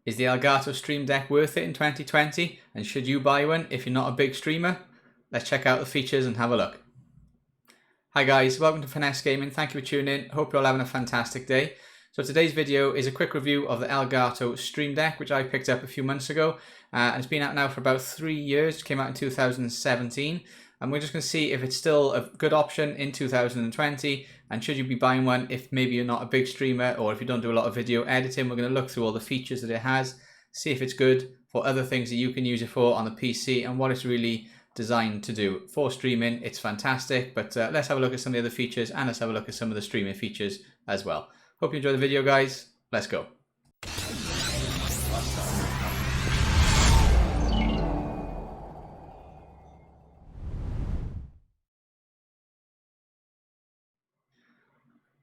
Is the Elgato Stream Deck worth it in 2020? And should you buy one if you're not a big streamer? Let's check out the features and have a look. Hi guys, welcome to Finesse Gaming. Thank you for tuning in. Hope you're all having a fantastic day. So today's video is a quick review of the Elgato Stream Deck, which I picked up a few months ago. And it's been out now for about 3 years. It came out in 2017. And we're just going to see if it's still a good option in 2020. And should you be buying one if maybe you're not a big streamer or if you don't do a lot of video editing. We're going to look through all the features that it has, see if it's good for other things that you can use it for on the PC and what it's really designed to do. For streaming, it's fantastic, but let's have a look at some of the other features and let's have a look at some of the streaming features as well. Hope you enjoy the video, guys. Let's go.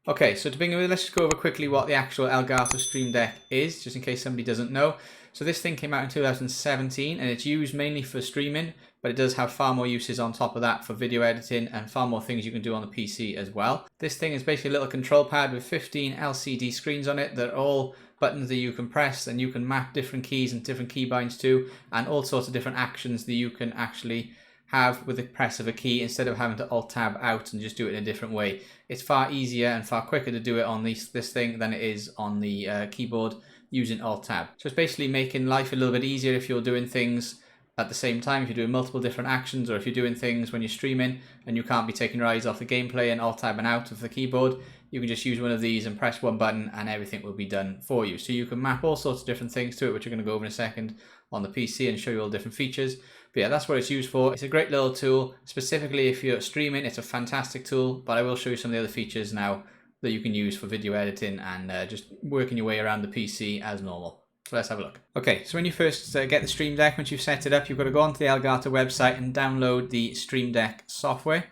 Okay, so to begin with, let's just go over quickly what the actual Elgato Stream Deck is, just in case somebody doesn't know. So this thing came out in 2017 and it's used mainly for streaming, but it does have far more uses on top of that for video editing and far more things you can do on the PC as well. This thing is basically a little control pad with 15 LCD screens on it that are all buttons that you can press and you can map different keys and different keybinds to, and all sorts of different actions that you can actually have with the press of a key instead of having to Alt-Tab out and just do it in a different way. It's far easier and far quicker to do it on this thing than it is on the keyboard using Alt-Tab. So it's basically making life a little bit easier if you're doing things at the same time, if you're doing multiple different actions, or if you're doing things when you're streaming and you can't be taking your eyes off the gameplay and Alt-Tabbing out of the keyboard. You can just use one of these and press one button and everything will be done for you. So you can map all sorts of different things to it, which we're going to go over in a second on the PC and show you all the different features. But yeah, that's what it's used for. It's a great little tool, specifically if you're streaming. It's a fantastic tool, but I will show you some of the other features now that you can use for video editing and just working your way around the PC as normal. So let's have a look. Okay, so when you first get the Stream Deck, once you've set it up, you've got to go onto the Elgato website and download the Stream Deck software.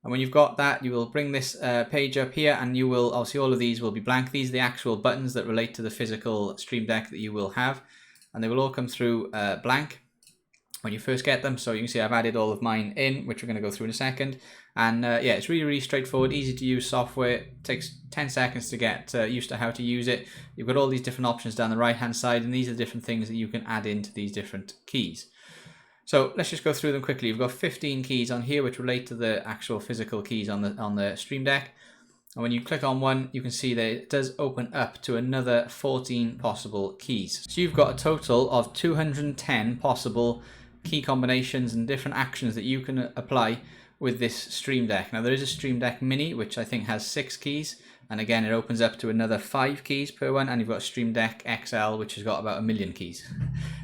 And when you've got that, you will bring this page up here and you will, obviously all of these will be blank. These are the actual buttons that relate to the physical Stream Deck that you will have. And they will all come through blank when you first get them. So you can see I've added all of mine in, which we're going to go through in a second. And yeah, it's really, really straightforward, easy to use software. It takes 10 seconds to get used to how to use it. You've got all these different options down the right hand side, and these are the different things that you can add into these different keys. So let's just go through them quickly. We've got 15 keys on here which relate to the actual physical keys on the Stream Deck. And when you click on one, you can see that it does open up to another 14 possible keys. So you've got a total of 210 possible key combinations and different actions that you can apply with this Stream Deck. Now there is a Stream Deck Mini, which I think has 6 keys. And again, it opens up to another 5 keys per one. And you've got a Stream Deck XL, which has got about 1 million keys.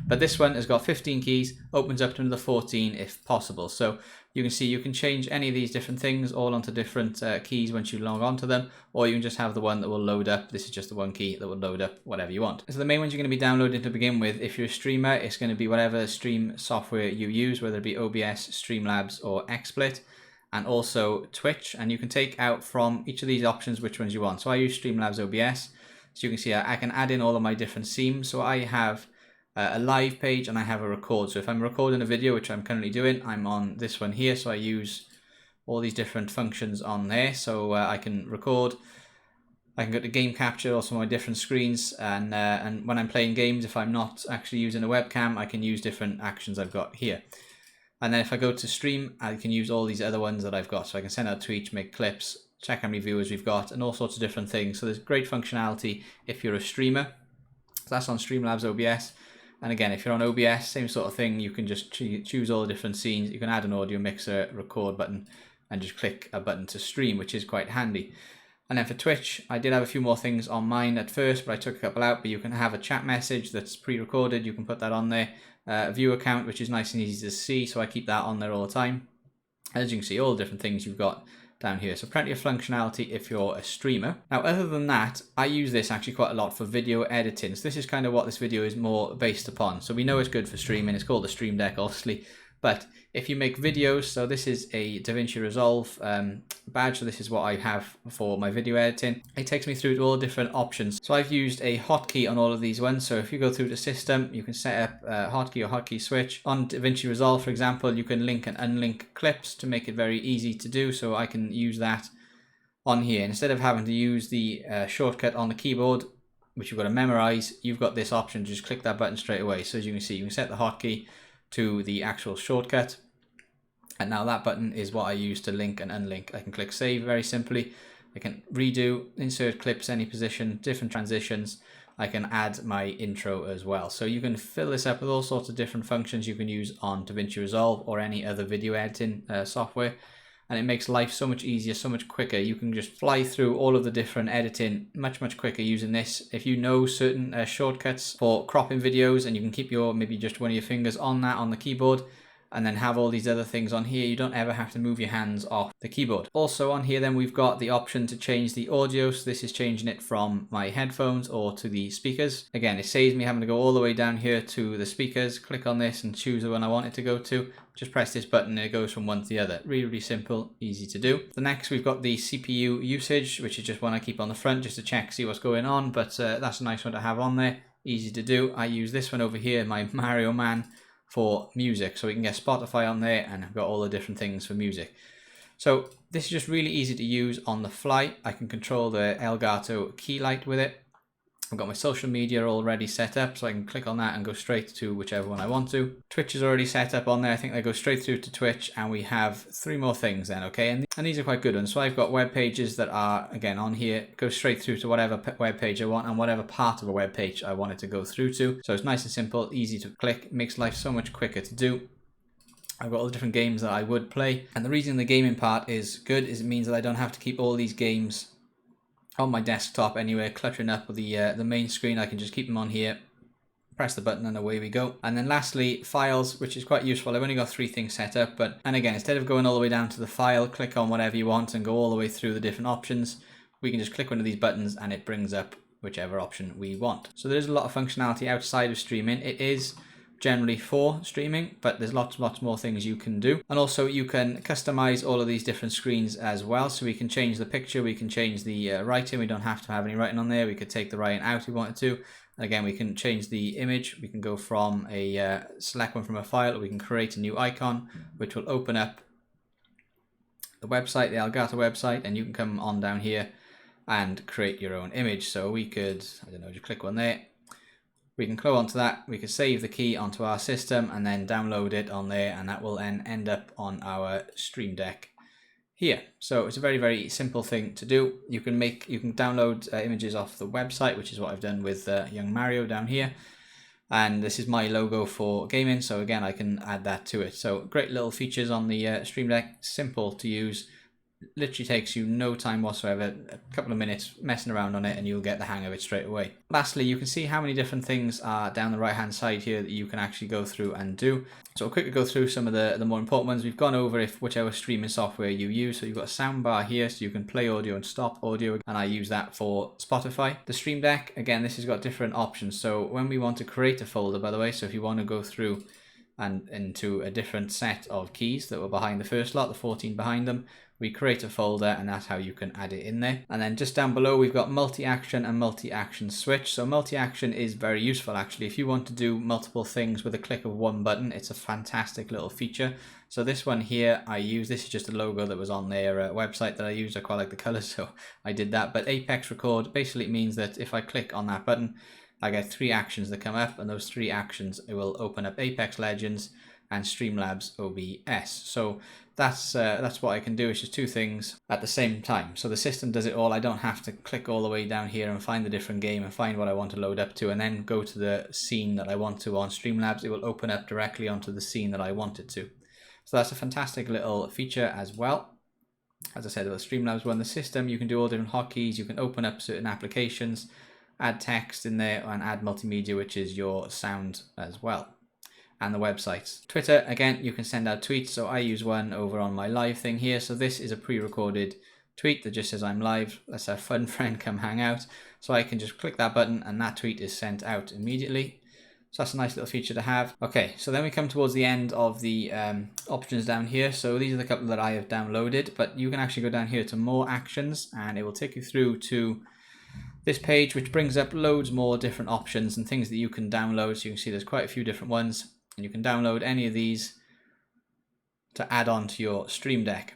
But this one has got 15 keys, opens up to another 14 if possible. So you can see you can change any of these different things all onto different keys once you log onto them, or you can just have the one that will load up. This is just the one key that will load up whatever you want. So the main ones you're going to be downloading to begin with, if you're a streamer, it's going to be whatever stream software you use, whether it be OBS, Streamlabs, or XSplit, and also Twitch. And you can take out from each of these options which ones you want. So I use Streamlabs OBS. So you can see I can add in all of my different scenes. So I have a live page and I have a record. So if I'm recording a video, which I'm currently doing, I'm on this one here. So I use all these different functions on there. So I can record, I can go to game capture, also my different screens. And when I'm playing games, if I'm not actually using a webcam, I can use different actions I've got here. And then if I go to stream, I can use all these other ones that I've got. So I can send out tweets, make clips, check how many viewers we've got, and all sorts of different things. So there's great functionality if you're a streamer. So that's on Streamlabs OBS. And again, if you're on OBS, same sort of thing. You can just choose all the different scenes. You can add an audio mixer, record button, and just click a button to stream, which is quite handy. And then for Twitch, I did have a few more things on mine at first, but I took a couple out. But you can have a chat message that's pre-recorded. You can put that on there. A view account, which is nice and easy to see. So I keep that on there all the time. As you can see, all the different things you've got down here. So plenty of functionality if you're a streamer. Now, other than that, I use this actually quite a lot for video editing. So this is kind of what this video is more based upon. So we know it's good for streaming. It's called the Stream Deck, obviously. But if you make videos, so this is a DaVinci Resolve badge. So this is what I have for my video editing. It takes me through to all different options. So I've used a hotkey on all of these ones. So if you go through the system, you can set up a hotkey or hotkey switch. On DaVinci Resolve, for example, you can link and unlink clips to make it very easy to do. So I can use that on here. Instead of having to use the shortcut on the keyboard, which you've got to memorize, you've got this option to just click that button straight away. So as you can see, you can set the hotkey to the actual shortcut. And now that button is what I use to link and unlink. I can click save very simply. I can redo, insert clips, any position, different transitions. I can add my intro as well. So you can fill this up with all sorts of different functions you can use on DaVinci Resolve or any other video editing software. And it makes life so much easier, so much quicker. You can just fly through all of the different editing much quicker using this. If you know certain shortcuts for cropping videos, and you can keep your, maybe just one of your fingers on that on the keyboard, and then have all these other things on here, you don't ever have to move your hands off the keyboard. Also on here then we've got the option to change the audio. So this is changing it from my headphones or to the speakers. Again, it saves me having to go all the way down here to the speakers, click on this and choose the one I want it to go to. Just press this button and it goes from one to the other. Really simple, easy to do. The next we've got the CPU usage, which is just one I keep on the front just to check, see what's going on. But that's a nice one to have on there, easy to do. I use this one over here, my Mario Man, for music, so we can get Spotify on there, and I've got all the different things for music. So this is just really easy to use on the fly. I can control the Elgato key light with it. I've got my social media already set up, so I can click on that and go straight to whichever one I want to. Twitch is already set up on there. I think they go straight through to Twitch, and we have 3 more things then, okay? And these are quite good ones. So I've got web pages that are, again, on here, go straight through to whatever web page I want and whatever part of a web page I want it to go through to. So it's nice and simple, easy to click, makes life so much quicker to do. I've got all the different games that I would play. And the reason the gaming part is good is it means that I don't have to keep all these games on my desktop anywhere, cluttering up with the main screen. I can just keep them on here, press the button, and away we go. And then lastly, files, which is quite useful. I've only got 3 things set up, and again, instead of going all the way down to the file, click on whatever you want and go all the way through the different options, we can just click one of these buttons and it brings up whichever option we want. So there's a lot of functionality outside of streaming. It is generally for streaming, but there's lots more things you can do. And also you can customize all of these different screens as well. So we can change the picture, we can change the writing. We don't have to have any writing on there. We could take the writing out if we wanted to. And again, we can change the image. We can go from a select one from a file, or we can create a new icon, which will open up the website, the Elgato website, and you can come on down here and create your own image. So we could, I don't know, just click one there. We can click onto that, we can save the key onto our system and then download it on there, and that will then end up on our Stream Deck here. So it's a very simple thing to do. You can download images off the website, which is what I've done with young Mario down here. And this is my logo for gaming, so again I can add that to it. So great little features on the Stream Deck, simple to use. Literally takes you no time whatsoever, a couple of minutes messing around on it and you'll get the hang of it straight away. Lastly, you can see how many different things are down the right hand side here that you can actually go through and do. So I'll quickly go through some of the more important ones. We've gone over whichever streaming software you use. So you've got a sound bar here, so you can play audio and stop audio, and I use that for Spotify. The Stream Deck, again, this has got different options. So when we want to create a folder, by the way, so if you want to go through and into a different set of keys that were behind the first lot, the 14 behind them, we create a folder, and that's how you can add it in there. And then just down below we've got multi-action and multi-action switch. So multi-action is very useful actually. If you want to do multiple things with a click of one button, it's a fantastic little feature. So this one here I use, this is just a logo that was on their website that I used. I quite like the colors, so I did that. But Apex Record basically means that if I click on that button, I get 3 actions that come up, and those 3 actions, it will open up Apex Legends and Streamlabs OBS. So that's what I can do. It's just 2 things at the same time. So the system does it all. I don't have to click all the way down here and find the different game and find what I want to load up to and then go to the scene that I want to on Streamlabs. It will open up directly onto the scene that I want it to. So that's a fantastic little feature as well. As I said, with Streamlabs one, the system, you can do all different hotkeys. You can open up certain applications, add text in there, and add multimedia, which is your sound as well. And the websites. Twitter, again, you can send out tweets. So I use one over on my live thing here. So this is a pre-recorded tweet that just says I'm live. Let's have fun, friend, come hang out. So I can just click that button and that tweet is sent out immediately. So that's a nice little feature to have. Okay, so then we come towards the end of the options down here. So these are the couple that I have downloaded, but you can actually go down here to more actions and it will take you through to this page, which brings up loads more different options and things that you can download. So you can see there's quite a few different ones. And you can download any of these to add on to your Stream Deck.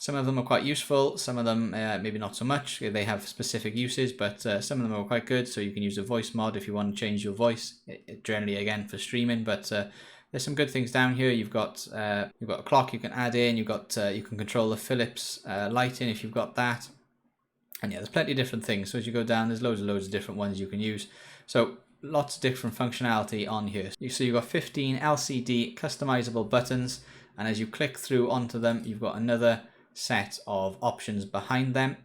Some of them are quite useful, some of them maybe not so much. They have specific uses, but some of them are quite good. So you can use a voice mod if you want to change your voice, generally again for streaming, but there's some good things down here. You've got a clock you can add in. You can control the Philips lighting if you've got that. And yeah, there's plenty of different things. So as you go down, there's loads of different ones you can use. So lots of different functionality on here. So you've got 15 LCD customizable buttons, and as you click through onto them, you've got another set of options behind them,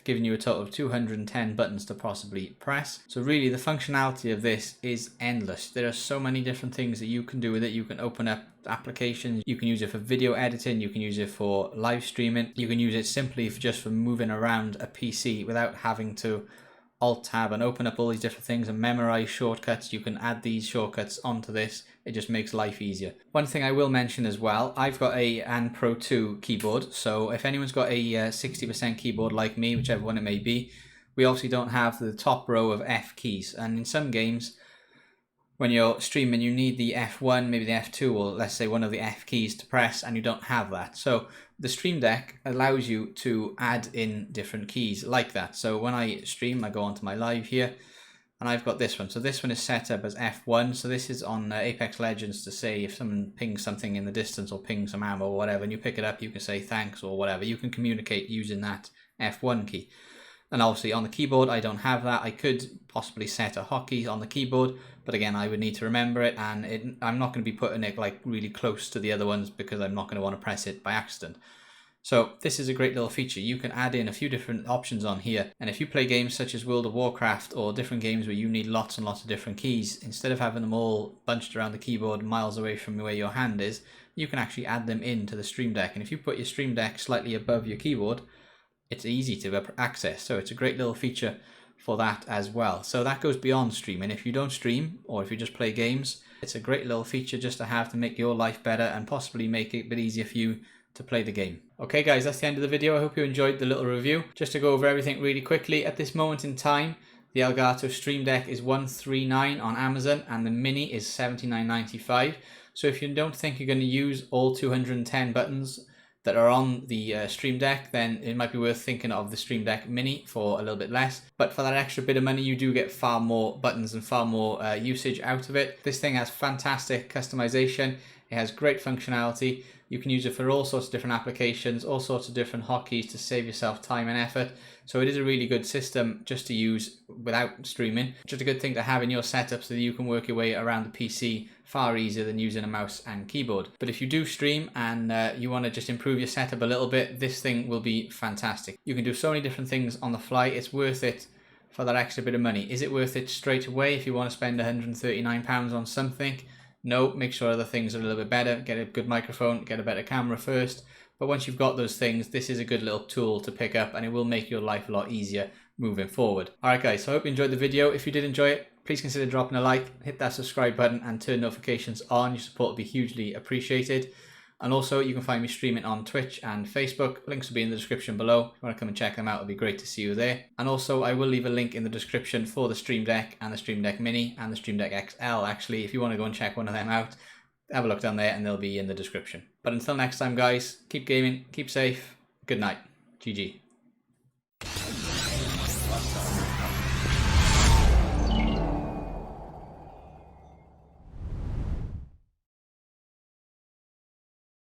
giving you a total of 210 buttons to possibly press. So really the functionality of this is endless. There are so many different things that you can do with it. You can open up applications, you can use it for video editing, you can use it for live streaming, you can use it simply just for moving around a PC without having to Alt tab and open up all these different things and memorize shortcuts. You can add these shortcuts onto this. It just makes life easier. One thing I will mention as well, I've got a AN Pro 2 keyboard, so if anyone's got a 60% keyboard like me, whichever one it may be, we obviously don't have the top row of F keys, and in some games when you're streaming you need the F1, maybe the F2, or let's say one of the F keys to press, and you don't have that. So the Stream Deck allows you to add in different keys like that. So when I stream, I go onto my live here, and I've got this one. So this one is set up as F1. So this is on Apex Legends to say if someone pings something in the distance or pings some ammo or whatever, and you pick it up, you can say thanks or whatever. You can communicate using that F1 key. And obviously on the keyboard, I don't have that. I could possibly set a hotkey on the keyboard, but again, I would need to remember it, and I'm not going to be putting it like really close to the other ones because I'm not going to want to press it by accident. So this is a great little feature. You can add in a few different options on here, and if you play games such as World of Warcraft or different games where you need lots and lots of different keys, instead of having them all bunched around the keyboard miles away from where your hand is, you can actually add them into the Stream Deck. And if you put your Stream Deck slightly above your keyboard, it's easy to access. So it's a great little feature for that as well. So that goes beyond streaming. If you don't stream, or if you just play games, it's a great little feature just to have to make your life better and possibly make it a bit easier for you to play the game. Okay guys, that's the end of the video. I hope you enjoyed the little review. Just to go over everything really quickly, at this moment in time, the Elgato Stream Deck is $139 on Amazon and the Mini is $79.95. So if you don't think you're going to use all 210 buttons that are on the Stream Deck, then it might be worth thinking of the Stream Deck Mini for a little bit less. But for that extra bit of money, you do get far more buttons and far more usage out of it. This thing has fantastic customization. It has great functionality. You can use it for all sorts of different applications, all sorts of different hotkeys to save yourself time and effort. So it is a really good system just to use without streaming. Just a good thing to have in your setup so that you can work your way around the PC far easier than using a mouse and keyboard. But if you do stream and you want to just improve your setup a little bit, this thing will be fantastic. You can do so many different things on the fly. It's worth it for that extra bit of money. Is it worth it straight away if you want to spend £139 on something? No, make sure other things are a little bit better. Get a good microphone, get a better camera first. But once you've got those things, this is a good little tool to pick up and it will make your life a lot easier moving forward. Alright guys, so I hope you enjoyed the video. If you did enjoy it, please consider dropping a like, hit that subscribe button and turn notifications on. Your support will be hugely appreciated. And also you can find me streaming on Twitch and Facebook. Links will be in the description below. If you want to come and check them out, it'll be great to see you there. And also I will leave a link in the description for the Stream Deck and the Stream Deck Mini and the Stream Deck XL. Actually, if you want to go and check one of them out, have a look down there and they'll be in the description. But until next time guys, keep gaming, keep safe, good night, GG.